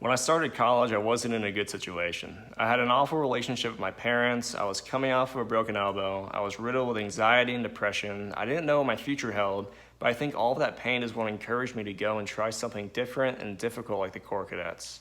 When I started college, I wasn't in a good situation. I had an awful relationship with my parents, I was coming off of a broken elbow, I was riddled with anxiety and depression, I didn't know what my future held, but I think all of that pain is what encouraged me to go and try something different and difficult like the Corps Cadets.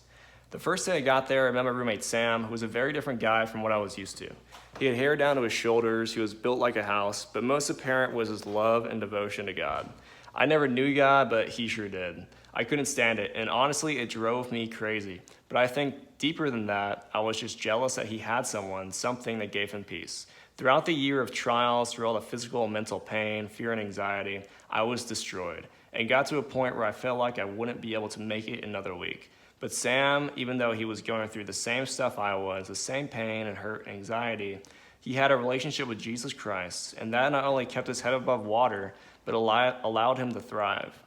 The first day I got there, I met my roommate Sam, who was a very different guy from what I was used to. He had hair down to his shoulders, he was built like a house, but most apparent was his love and devotion to God. I never knew God, but he sure did. I couldn't stand it, and honestly, it drove me crazy. But I think deeper than that, I was just jealous that he had something that gave him peace. Throughout the year of trials, through all the physical and mental pain, fear and anxiety, I was destroyed, and got to a point where I felt like I wouldn't be able to make it another week. But Sam, even though he was going through the same stuff I was, the same pain and hurt and anxiety, he had a relationship with Jesus Christ, and that not only kept his head above water, but allowed him to thrive.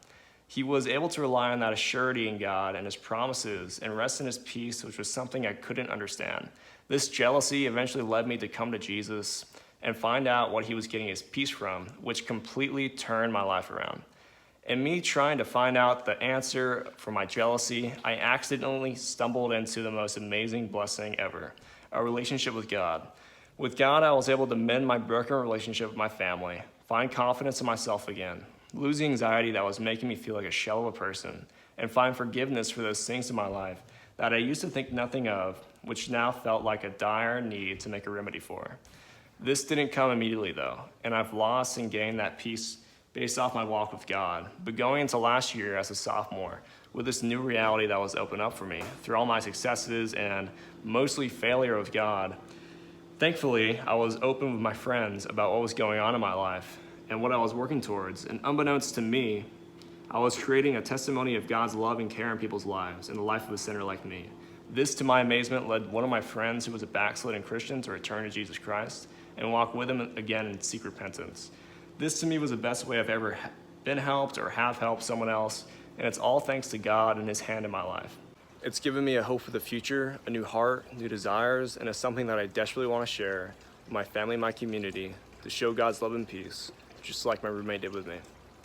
He was able to rely on that assurity in God and his promises and rest in his peace, which was something I couldn't understand. This jealousy eventually led me to come to Jesus and find out what he was getting his peace from, which completely turned my life around. In me trying to find out the answer for my jealousy, I accidentally stumbled into the most amazing blessing ever, a relationship with God. With God, I was able to mend my broken relationship with my family, find confidence in myself again, lose the anxiety that was making me feel like a shell of a person, and find forgiveness for those things in my life that I used to think nothing of, which now felt like a dire need to make a remedy for. This didn't come immediately though, and I've lost and gained that peace based off my walk with God. But going into last year as a sophomore, with this new reality that was opened up for me through all my successes and mostly failure with God, thankfully, I was open with my friends about what was going on in my life and what I was working towards, and unbeknownst to me, I was creating a testimony of God's love and care in people's lives and the life of a sinner like me. This, to my amazement, led one of my friends who was a backslidden Christian to return to Jesus Christ and walk with him again in seek repentance. This to me was the best way I've ever been helped or have helped someone else, and it's all thanks to God and his hand in my life. It's given me a hope for the future, a new heart, new desires, and it's something that I desperately want to share with my family and my community to show God's love and peace, just like my roommate did with me.